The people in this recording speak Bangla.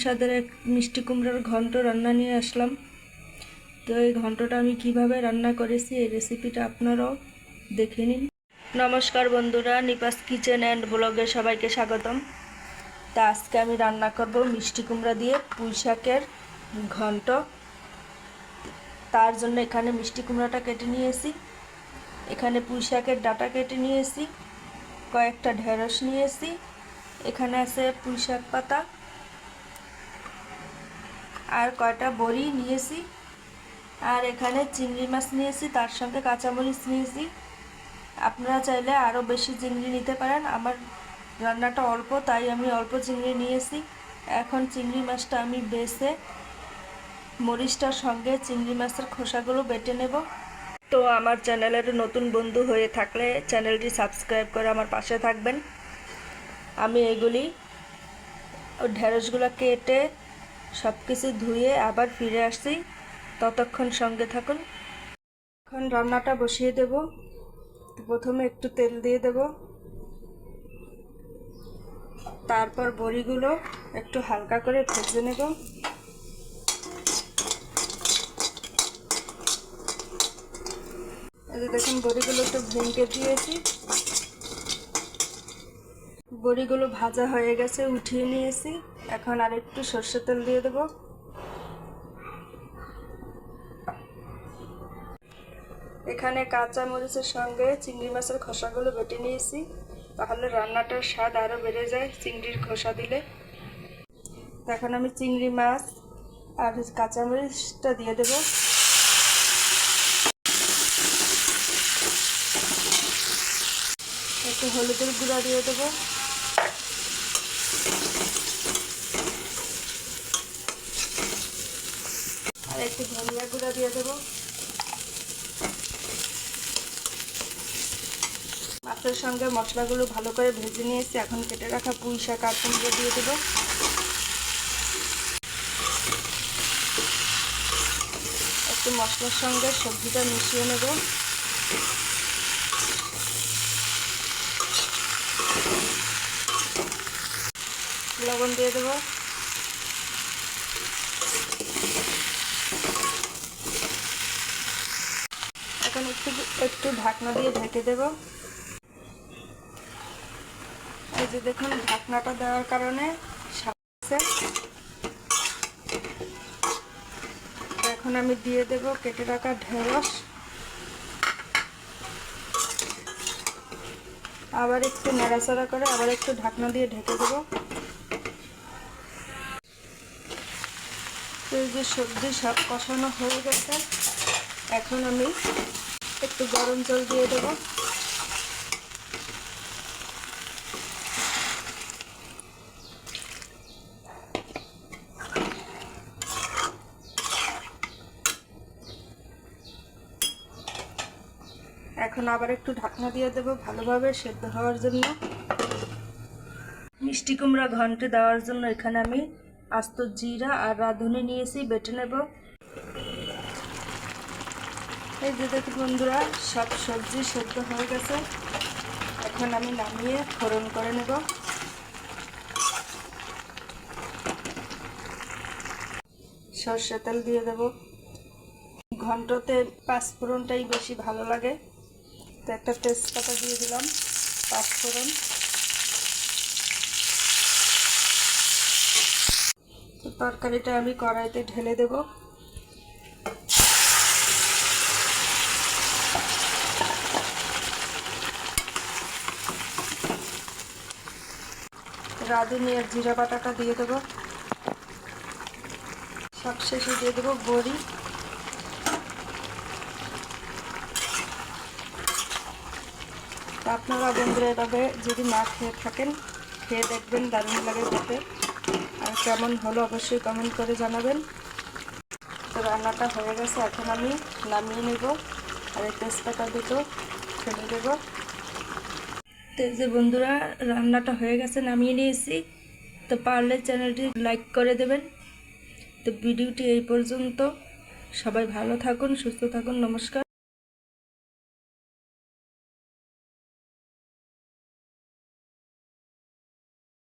স্বাদের এক মিষ্টি কুমড়ার ঘন্ট রান্না নিয়ে আসলাম। তো এই ঘন্টটা আমি কিভাবে রান্না করেছি এই রেসিপিটা আপনারাও দেখে নিন। নমস্কার বন্ধুরা, নিপাস কিচেন অ্যান্ড ব্লগে সবাইকে স্বাগতম। তা আজকে আমি রান্না করব মিষ্টি কুমড়া দিয়ে পুঁই শাকের ঘন্ট। তার জন্য এখানে মিষ্টি কুমড়াটা কেটে নিয়েছি, এখানে পুঁই শাকের ডাঁটা কেটে নিয়েছি, কয়েকটা ঢেঁড়স নিয়েছি, এখানে আছে পুঁই শাক পাতা আর কয়টা বড়ি নিয়েছি, আর এখানে চিংড়ি মাছ নিয়েছি, তার সঙ্গে কাঁচামরিচ নিয়েছি। আপনারা চাইলে আরও বেশি চিংড়ি নিতে পারেন, আমার রান্নাটা অল্প তাই আমি অল্প চিংড়ি নিয়েছি। এখন চিংড়ি মাছটা আমি বেছে মরিচটার সঙ্গে চিংড়ি মাছের খোসাগুলো বেটে নেব। তো আমার চ্যানেলের নতুন বন্ধু হয়ে থাকলে চ্যানেলটি সাবস্ক্রাইব করে আমার পাশে থাকবেন। আমি এগুলি ঢেঁড়সগুলো কেটে সব কিছু ধুয়ে আবার ফিরে আসছি, ততক্ষণ সঙ্গে থাকুন। এখন রান্নাটা বসিয়ে দেব। প্রথমে একটু তেল দিয়ে দেব, তারপর বড়িগুলো একটু হালকা করে ভেজে নেব। এই যে দেখুন বড়িগুলো একটু ভেঙে দিয়েছি, বড়িগুলো ভাজা হয়ে গেছে, উঠিয়ে নিয়েছি। এখন আর একটু সর্ষের তেল দিয়ে দেব। এখানে কাঁচা মরিচের সঙ্গে চিংড়ি মাছের খোসাগুলো বেটে নিয়েছি, তাহলে রান্নাটার স্বাদ আরও বেড়ে যায় চিংড়ির খোসা দিলে। এখন আমি চিংড়ি মাছ আর কাঁচামরিচটা দিয়ে দেব। একটু হলুদের গুঁড়া দিয়ে দেব, আর একটু ধনিয়া গুঁড়া দিয়ে দেব। মাছের সঙ্গে মশলাগুলো ভালো করে ভেজে নিয়েছি, এখন কেটে রাখা পুঁই শাক আর কুমড়ো দিয়ে দেব। একটু মশলার সঙ্গে সবজিটা মিশিয়ে নেব। লবণ দিয়ে দেব। এখন একটু ঢাকনা দিয়ে ঢেকে দেব। এই যে দেখুন ঢাকনাটা দেওয়ার কারণে এখন আমি দিয়ে দেব কেটে রাখা ঢেঁড়স। আবার একটু নাড়াচাড়া করে আবার একটু ঢাকনা দিয়ে ঢেকে দেব। এই যে সবজি সব কষানো হয়ে গেছে, এখন আমি একটু গরম জল দিয়ে দেব। এখন আবার একটু ঢাকনা দিয়ে দেব ভালোভাবে সেদ্ধ হওয়ার জন্য। মিষ্টি কুমড়া ঘন্টে দেওয়ার জন্য এখানে আমি আস্ত জিরা আর রাঁধুনি নিয়েছি, বেটে নেব। এই যে দেখুন বন্ধুরা, সব সবজি সেদ্ধ হয়ে গেছে, এখন আমি নামিয়ে ফোড়ন করে নেব। সরষের তেল দিয়ে দেব। ঘন্টতে পাঁচফোড়নটাই বেশি ভালো লাগে, তো একটা তেজপাতা দিয়ে দিলাম, পাঁচফোড়ন। তরকারিটা আমি কড়াইতে ঢেলে দেব। রাঁধুনি আর জিরা বাটাটা দিয়ে দেব। সবশেষে দিয়ে দেবো বড়ি। আপনারা বন্ধুরা এভাবে যদি না খেয়ে থাকেন, খেয়ে দেখবেন, দারুণ লাগে খেতে। আর কেমন হলো অবশ্যই কমেন্ট করে জানাবেন। তো রান্নাটা হয়ে গেছে, এখন আমি নামিয়ে নেব আর এই তেজপাতা দুটো ফেলে দেব। তো যে বন্ধুরা রান্নাটা হয়ে গেছে, নামিয়ে নিয়েছি। তো পারলে চ্যানেলটি লাইক করে দেবেন। তো ভিডিওটি এই পর্যন্ত। সবাই ভালো থাকুন, সুস্থ থাকুন, নমস্কার।